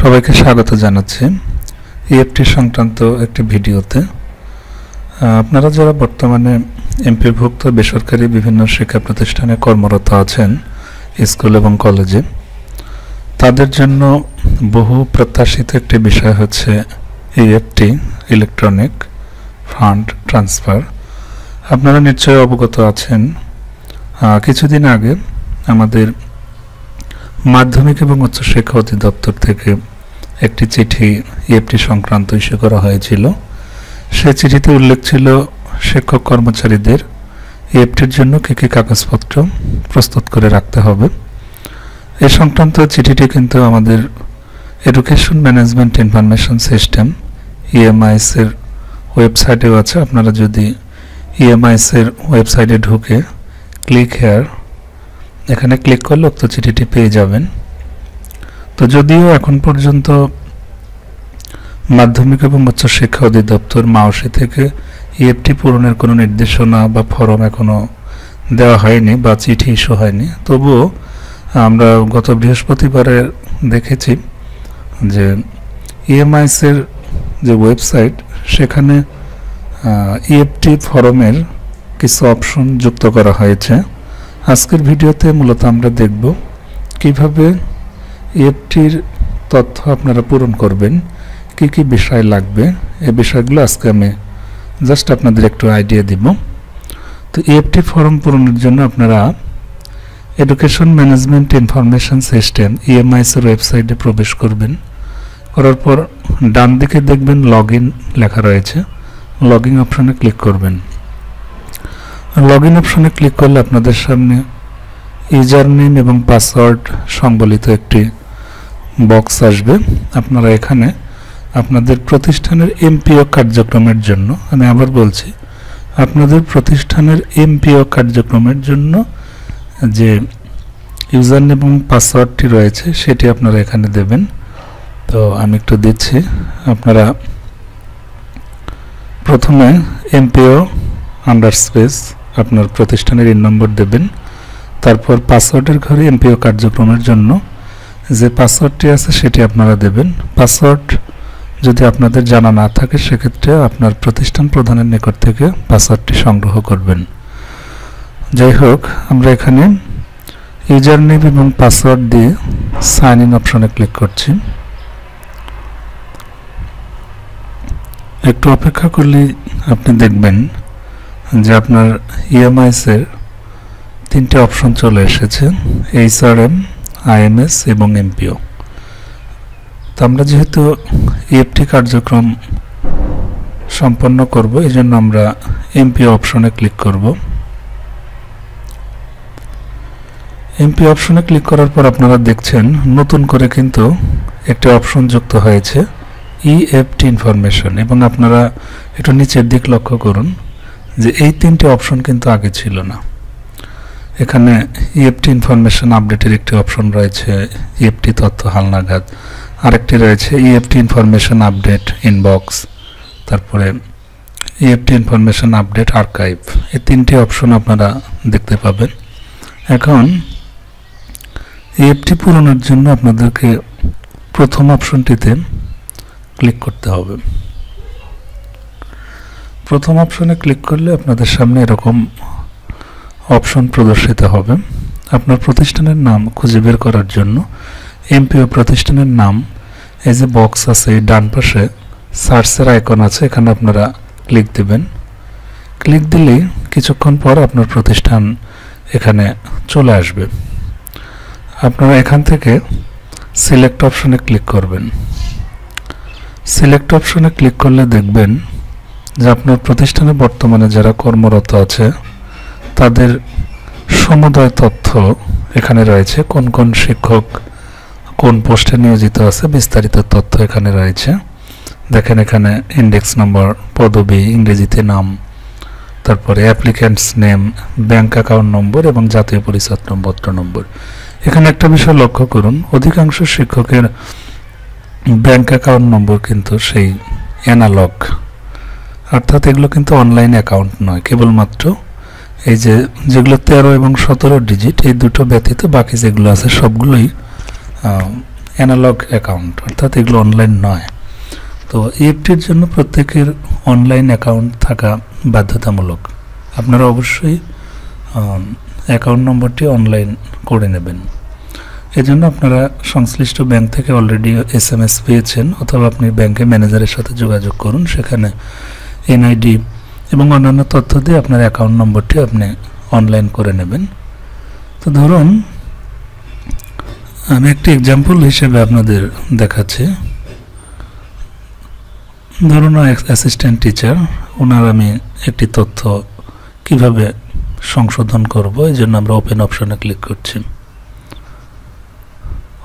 সবাইকে স্বাগত জানাচ্ছি ইএফটি সংক্রান্ত একটি ভিডিওতে। আপনারা যারা বর্তমানে এমপিভুক্ত বেসরকারি বিভিন্ন শিক্ষা প্রতিষ্ঠানে কর্মরত আছেন, স্কুল এবং কলেজে, তাদের জন্য বহু প্রত্যাশিত একটি বিষয় হচ্ছে ইএফটি, ইলেকট্রনিক ফান্ড ট্রান্সফার। আপনারা নিশ্চয়ই অবগত আছেন, কিছুদিন আগে আমাদের মাধ্যমিক এবং উচ্চ শিক্ষা অধিদপ্তর থেকে একটি চিঠি ইএফটি সংক্রান্ত ইস্যু করা হয়েছিল। সে চিঠিতে উল্লেখ ছিল শিক্ষক কর্মচারীদের ইএফটির জন্য কী কী কাগজপত্র প্রস্তুত করে রাখতে হবে। এ সংক্রান্ত চিঠিটি কিন্তু আমাদের education management information system EMIS এর ওয়েবসাইটেও আছে। আপনারা যদি EMIS এর ওয়েবসাইটে ঢুকে ক্লিক হেয়ার এখানে ক্লিক করলে উক্ত চিঠিটি পেয়ে যাবেন। তো যদিও এখন পর্যন্ত মাধ্যমিক এবং উচ্চ শিক্ষা অধিদপ্তর মাওসি থেকে ইএফটি পূরণের কোনো নির্দেশনা বা ফরম এখনও দেওয়া হয়নি বা চিঠি ইস্যু হয়নি, তবুও আমরা গত বৃহস্পতিবারে দেখেছি যে EMIS এর যে ওয়েবসাইট, সেখানে ইএফটি ফরমের কিছু অপশন যুক্ত করা হয়েছে। আজকের ভিডিওতে মূলত আমরা দেখব কিভাবে ইএফটির তথ্য আপনারা পূরণ করবেন, কি কি বিষয় লাগবে। এই বিষয়গুলো আজকে আমি জাস্ট আপনাদের একটু আইডিয়া দিব। তো ইএফটি ফর্ম পূরণের জন্য আপনারা education management information system EMIS এর ওয়েবসাইটে প্রবেশ করবেন। করার পর ডান দিকে দেখবেন লগইন লেখা রয়েছে, লগইন অপশনে ক্লিক করবেন। লগইন অপশনে ক্লিক করলে আপনাদের সামনে ইউজার নেম এবং পাসওয়ার্ড সংবলিত একটি বক্স আসবে। আপনারা এখানে আপনাদের প্রতিষ্ঠানের এমপিও কার্যক্রমের জন্য, আমি আবার বলছি, আপনাদের প্রতিষ্ঠানের এমপিও কার্যক্রমের জন্য যে ইউজার নেম এবং পাসওয়ার্ডটি রয়েছে সেটি আপনারা এখানে দেবেন। তো আমি একটু দিচ্ছি। আপনারা প্রথমে এমপিও আন্ডারস্পেস আপনার প্রতিষ্ঠানের ইন নম্বর দেবেন। তারপর পাসওয়ার্ডের ঘরে এমপিও কার্যক্রমের জন্য যে পাসওয়ার্ডটি আছে সেটি আপনারা দেবেন। পাসওয়ার্ড যদি আপনাদের জানা না থাকে সেক্ষেত্রে আপনার প্রতিষ্ঠান প্রধানের নিকট থেকে পাসওয়ার্ডটি সংগ্রহ করবেন। যাই হোক, আমরা এখানে ইউজার নেম এবং পাসওয়ার্ড দিয়ে সাইন ইন অপশনে ক্লিক করছি। একটু অপেক্ষা করলেই আপনি দেখবেন যে আপনার EMIS এর তিনটে অপশন চলে এসেছে, HRM, IMS এবং MPO। তো আমরা যেহেতু ইএফটি কার্যক্রম সম্পন্ন করব, এই জন্য আমরা MPO অপশনে ক্লিক করব। MPO অপশনে ক্লিক করার পর আপনারা দেখছেন নতুন করে কিন্তু একটি অপশন যুক্ত হয়েছে, ইএফটি ইনফরমেশন। এবং আপনারা একটু নিচের দিক লক্ষ্য করুন যে এই তিনটি অপশন কিন্তু আগে ছিল না। এখানে ইএফটি ইনফরমেশন আপডেটের একটি অপশন রয়েছে, ইএফটি তথ্য হালনাগাদ, আরেকটি রয়েছে ইএফটি ইনফরমেশন আপডেট ইনবক্স, তারপরে ইএফটি ইনফরমেশন আপডেট আর্কাইভ। এই তিনটি অপশন আপনারা দেখতে পাবেন। এখন ইএফটি পূরণের জন্য আপনাদেরকে প্রথম অপশনটিতে ক্লিক করতে হবে। প্রথম অপশনে ক্লিক করলে আপনাদের সামনে এরকম অপশন প্রদর্শিত হবে। আপনার প্রতিষ্ঠানের নাম খুঁজে বের করার জন্য এমপিও প্রতিষ্ঠানের নাম, এই যে বক্স আছে ডান পাশে সার্চের আইকন আছে, এখানে আপনারা ক্লিক দিবেন। ক্লিক দিলেই কিছুক্ষণ পর আপনার প্রতিষ্ঠান এখানে চলে আসবে। আপনারা এখান থেকে সিলেক্ট অপশনে ক্লিক করবেন। সিলেক্ট অপশনে ক্লিক করলে দেখবেন যে আপনার প্রতিষ্ঠানে বর্তমানে যারা কর্মরত আছে তাদের সমুদয় তথ্য এখানে রয়েছে, কোন কোন শিক্ষক কোন পোস্টে নিয়োজিত আছে বিস্তারিত তথ্য এখানে রয়েছে। দেখেন এখানে ইন্ডেক্স নম্বর, পদবি, ইংরেজিতে নাম, তারপরে applicants name, bank account number এবং জাতীয় পরিচয়পত্র নম্বর। এখানে একটা বিষয় লক্ষ্য করুন, অধিকাংশ শিক্ষকের ব্যাংক অ্যাকাউন্ট নম্বর কিন্তু সেই অ্যানালগ, অর্থাৎ এগুলো কিন্তু অনলাইন অ্যাকাউন্ট নয়, কেবলমাত্র এই যেগুলো 13 এবং 17 ডিজিট, এই দুটো ব্যতীত বাকি যেগুলো আছে সবগুলোই অ্যানালগ অ্যাকাউন্ট, অর্থাৎ এগুলো অনলাইন নয়। তো ইএফটির জন্য প্রত্যেকের অনলাইন অ্যাকাউন্ট থাকা বাধ্যতামূলক। আপনারা অবশ্যই অ্যাকাউন্ট নম্বরটি অনলাইন করে নেবেন। এজন্য আপনারা সংশ্লিষ্ট ব্যাংক থেকে অলরেডি SMS পেয়েছেন, অথবা আপনি ব্যাংকের ম্যানেজারের সাথে যোগাযোগ করুন, সেখানে এনআইডি এবং অন্যান্য তথ্য দিয়ে আপনার অ্যাকাউন্ট নম্বরটি আপনি অনলাইন করে নেবেন। তো ধরুন আমি একটি এক্সাম্পল হিসেবে আপনাদের দেখাচ্ছি। ধরুন অ্যাসিস্ট্যান্ট টিচার, ওনার আমি একটি তথ্য কিভাবে সংশোধন করব, এই জন্য আমরা ওপেন অপশনে ক্লিক করছি।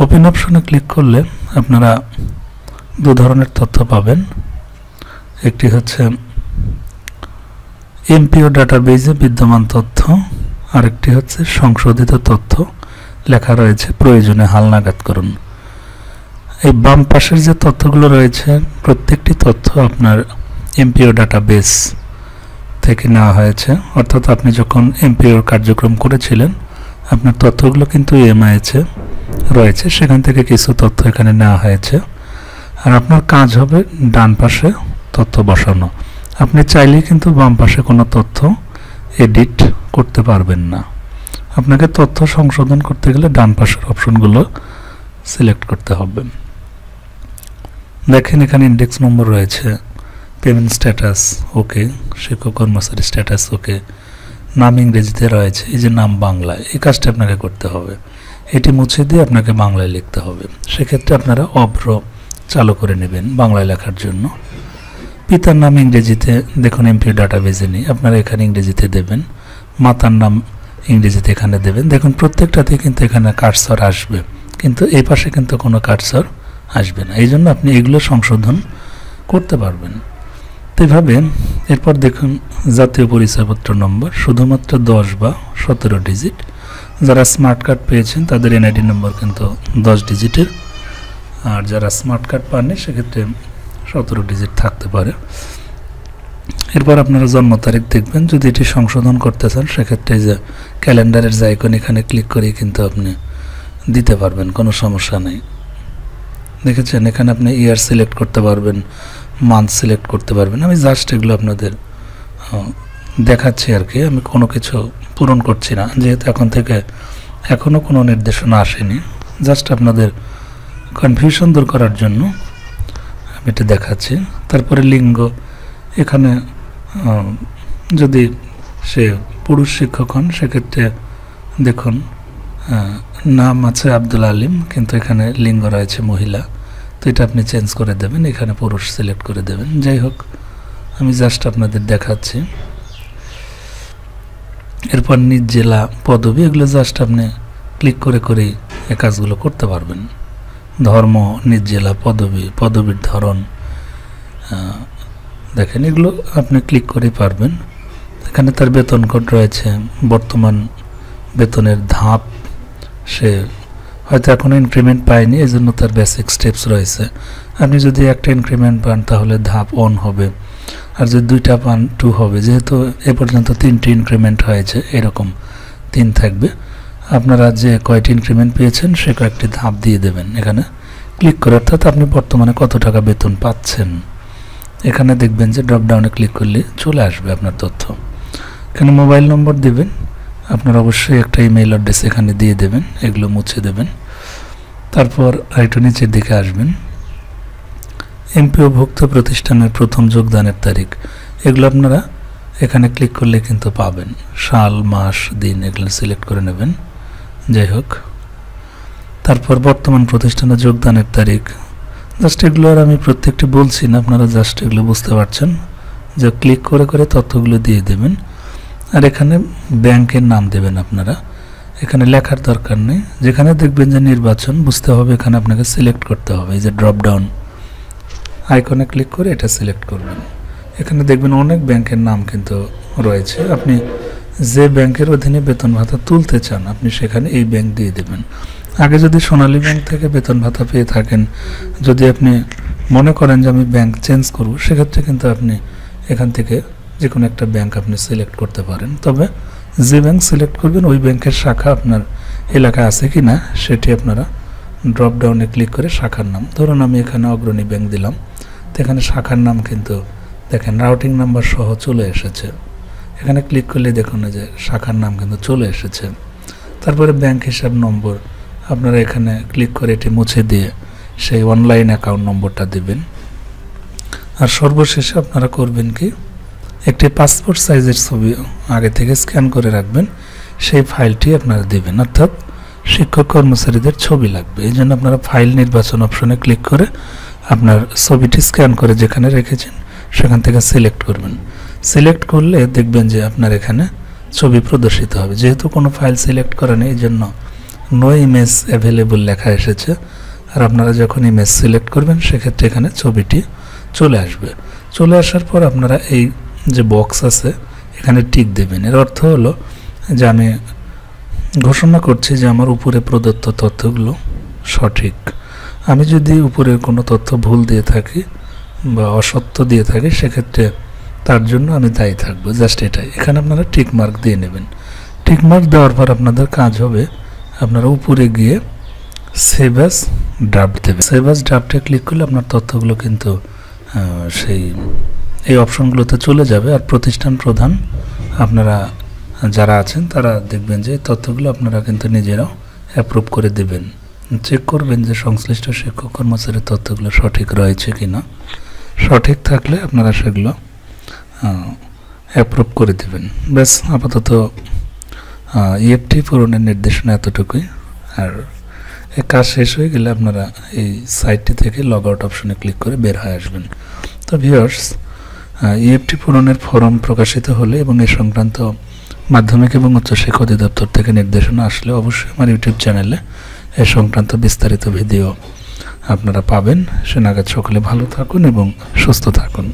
ওপেন অপশনে ক্লিক করলে আপনারা দু ধরনের তথ্য পাবেন। একটি হচ্ছে এমপিও ডাটাবেজে বিদ্যমান তথ্য, আরেকটি হচ্ছে সংশোধিত তথ্য। লেখা রয়েছে প্রয়োজনে হালনাগাদ করুন। এই বাম পাশের যে তথ্যগুলো রয়েছে প্রত্যেকটি তথ্য আপনার এমপিও ডাটাবেস থেকে নেওয়া হয়েছে, অর্থাৎ আপনি যখন এমপিওর কার্যক্রম করেছিলেন আপনার তথ্যগুলো কিন্তু এমআইএসে রয়েছে, সেখান থেকে কিছু তথ্য এখানে নেওয়া হয়েছে। আর আপনার কাজ হবে ডান পাশে তথ্য বসানো। আপনি চাইলেই কিন্তু বাম পাশে কোনো তথ্য এডিট করতে পারবেন না। আপনাকে তথ্য সংশোধন করতে গেলে ডান পাশের অপশনগুলো সিলেক্ট করতে হবে। দেখেন এখানে ইন্ডেক্স নম্বর রয়েছে, পেমেন্ট স্ট্যাটাস ওকে, শিক্ষক কর্মচারী স্ট্যাটাস ওকে, নাম ইংরেজিতে রয়েছে, এই যে নাম বাংলায়, এই কাজটা আপনাকে করতে হবে। এটি মুছে দিয়ে আপনাকে বাংলায় লিখতে হবে। সেক্ষেত্রে আপনারা অভ্র চালু করে নেবেন বাংলায় লেখার জন্য। পিতার নাম ইংরেজিতে দেখুন এমপিও ডাটাবেজে নেই, আপনারা এখানে ইংরেজিতে দেবেন। মাতার নাম ইংরেজিতে এখানে দেবেন। দেখুন প্রত্যেকটাতে কিন্তু এখানে কার্সর আসবে, কিন্তু এই পাশে কিন্তু কোনো কার্সর আসবে না। এই জন্য আপনি এগুলো সংশোধন করতে পারবেন। তো এইভাবে এরপর দেখুন জাতীয় পরিচয়পত্র নম্বর শুধুমাত্র 10 বা 17 ডিজিট। যারা স্মার্ট কার্ড পেয়েছেন তাদের এনআইডি নম্বর কিন্তু 10 ডিজিটের, আর যারা স্মার্ট কার্ড পাননি সেক্ষেত্রে 17 ডিজিট থাকতে পারে। এরপর আপনারা জন্ম তারিখ দেখবেন। যদি এটি সংশোধন করতে চান সেক্ষেত্রে যে ক্যালেন্ডারের যে আইকন এখানে ক্লিক করে কিন্তু আপনি দিতে পারবেন, কোনো সমস্যা নেই। দেখেছেন এখানে আপনি ইয়ার সিলেক্ট করতে পারবেন, মান্থ সিলেক্ট করতে পারবেন। আমি জাস্ট এগুলো আপনাদের দেখাচ্ছি আর কি, আমি কোনো কিছু পূরণ করছি না, যেহেতু এখন থেকে এখনও কোনো নির্দেশনা আসেনি। জাস্ট আপনাদের কনফিউশন দূর করার জন্য আমি এটা দেখাচ্ছি। তারপরে লিঙ্গ, এখানে যদি সে পুরুষ শিক্ষক হন সেক্ষেত্রে দেখুন নাম আছে আব্দুল আলিম, কিন্তু এখানে লিঙ্গ রয়েছে মহিলা, তো এটা আপনি চেঞ্জ করে দেবেন, এখানে পুরুষ সিলেক্ট করে দেবেন। যাই হোক আমি জাস্ট আপনাদের দেখাচ্ছি। এরপর নিজ জেলা, পদবি, এগুলো জাস্ট আপনি ক্লিক করে করে এই কাজগুলো করতে পারবেন। ধর্ম, নিজ জেলা, পদবি, পদবীর ধরন, দেখেন এগুলো আপনি ক্লিক করে পারবেন। এখানে তার বেতন কোড রয়েছে, বর্তমান বেতনের ধাপ, সে হয়তো এখনও ইনক্রিমেন্ট পায়নি এই জন্য তার বেসিক স্টেপস রয়েছে। আপনি যদি একটা ইনক্রিমেন্ট পান তাহলে ধাপ 1 হবে, আর যদি 2টা পান 2 হবে। যেহেতু এ পর্যন্ত 3টি ইনক্রিমেন্ট হয়েছে, এরকম 3 থাকবে। আপনারা যে কয়টি ইনক্রিমেন্ট পেয়েছেন সে কয়েকটি ধাপ দিয়ে দেবেন এখানে ক্লিক করে, অর্থাৎ আপনি বর্তমানে কত টাকা বেতন পাচ্ছেন। এখানে দেখবেন যে ড্রপডাউনে ক্লিক করলে চলে আসবে আপনার তথ্য। এখানে মোবাইল নম্বর দেবেন, আপনার অবশ্যই একটা ইমেইল অ্যাড্রেস এখানে দিয়ে দেবেন, এগুলো মুছে দেবেন। তারপর একটু নিচের দিকে আসবেন, এমপিওভুক্ত প্রতিষ্ঠানের প্রথম যোগদানের তারিখ, এগুলো আপনারা এখানে ক্লিক করলে কিন্তু পাবেন। সাল, মাস, দিন এগুলো সিলেক্ট করে নেবেন। যাই হোক, তারপর বর্তমান প্রতিষ্ঠানে যোগদানের তারিখ, জাস্ট এগুলো আর আমি প্রত্যেকটি বলছি না, আপনারা জাস্ট এগুলো বুঝতে পারছেন যে ক্লিক করে করে তথ্যগুলো দিয়ে দেবেন। আর এখানে ব্যাংকের নাম দেবেন আপনারা, এখানে লেখার দরকার নেই। যেখানে দেখবেন যে নির্বাচন, বুঝতে হবে এখানে আপনাকে সিলেক্ট করতে হবে। এই যে ড্রপডাউন আইকনে ক্লিক করে এটা সিলেক্ট করবেন। এখানে দেখবেন অনেক ব্যাংকের নাম কিন্তু রয়েছে। আপনি যে ব্যাংকের অধীনে বেতন ভাতা তুলতে চান আপনি সেখানে এই ব্যাংক দিয়ে দেবেন। আগে যদি সোনালী ব্যাংক থেকে বেতন ভাতা পেয়ে থাকেন, যদি আপনি মনে করেন যে আমি ব্যাংক চেঞ্জ করব, সেক্ষেত্রে কিন্তু আপনি এখান থেকে যে কোনো একটা ব্যাংক আপনি সিলেক্ট করতে পারেন। তবে যে ব্যাংক সিলেক্ট করবেন ওই ব্যাংকের শাখা আপনার এলাকায় আছে কি না সেটি আপনারা ড্রপ ডাউনে ক্লিক করে শাখার নাম, ধরুন আমি এখানে অগ্রণী ব্যাংক দিলাম, তো এখানে শাখার নাম কিন্তু দেখেন রাউটিং নাম্বার সহ চলে এসেছে। এখানে ক্লিক করলে দেখুন যে শাখার নাম কিন্তু চলে এসেছে। তারপরে ব্যাংক হিসাব নম্বর আপনারা এখানে ক্লিক করে এটি মুছে দিয়ে সেই অনলাইন অ্যাকাউন্ট নম্বরটা দিবেন। আর সর্বশেষে আপনারা করবেন কি, একটি পাসপোর্ট সাইজের ছবি আগে থেকে স্ক্যান করে রাখবেন, সেই ফাইলটি আপনারা দিবেন। অর্থাৎ শিক্ষক কর্মচারীদের ছবি লাগবে, এই জন্য আপনারা ফাইল নির্বাচন অপশনে ক্লিক করে আপনার ছবিটি স্ক্যান করে যেখানে রেখেছেন সেখান থেকে সিলেক্ট করবেন। সিলেক্ট করলে দেখবেন যে আপনার এখানে ছবি প্রদর্শিত হবে। যেহেতু কোনো ফাইল সিলেক্ট করা নেই, এই জন্য নো ইমেজ অ্যাভেলেবল লেখা এসেছে। আর আপনারা যখন ইমেজ সিলেক্ট করবেন সেক্ষেত্রে এখানে ছবিটি চলে আসবে। চলে আসার পর আপনারা এই যে বক্স আছে এখানে টিক দেবেন। এর অর্থ হলো যে আমি ঘোষণা করছি যে আমার উপরে প্রদত্ত তথ্যগুলো সঠিক। আমি যদি উপরের কোনো তথ্য ভুল দিয়ে থাকি বা অসত্য দিয়ে থাকি সেক্ষেত্রে তার জন্য আমি দায়ী থাকবো, জাস্ট এটাই। এখানে আপনারা টিক মার্ক দিয়ে নেবেন। টিক মার্ক দেওয়ার পর আপনাদের কাজ হবে আপনারা উপরে গিয়ে সেভ অ্যাজ ড্রাফট দেবেন। সেভ অ্যাজ ড্রাফটে ক্লিক করলে আপনার তথ্যগুলো কিন্তু এই অপশনগুলোতে চলে যাবে। আর প্রতিষ্ঠান প্রধান আপনারা যারা আছেন তারা দেখবেন যে এই তথ্যগুলো আপনারা কিন্তু নিজেরাও অ্যাপ্রুভ করে দেবেন। চেক করবেন যে সংশ্লিষ্ট শিক্ষক কর্মচারীর তথ্যগুলো সঠিক রয়েছে কিনা। সঠিক থাকলে আপনারা সেগুলো অ্যাপ্রুভ করে দেবেন। ব্যাস, আপাতত ইএফটি পূরণের নির্দেশনা এতটুকুই। আর এই কাজ শেষ হয়ে গেলে আপনারা এই সাইটটি থেকে লগ আউট অপশনে ক্লিক করে বের হয়ে আসবেন। তো ভিউয়ার্স, ইএফটি পূরণের ফর্ম প্রকাশিত হলে এবং এই সংক্রান্ত মাধ্যমিক এবং উচ্চশিক্ষা অধিদপ্তর থেকে নির্দেশনা আসলে অবশ্যই আমার ইউটিউব চ্যানেলে এ সংক্রান্ত বিস্তারিত ভিডিও আপনারা পাবেন। সে নাগাদ সকলে ভালো থাকুন এবং সুস্থ থাকুন।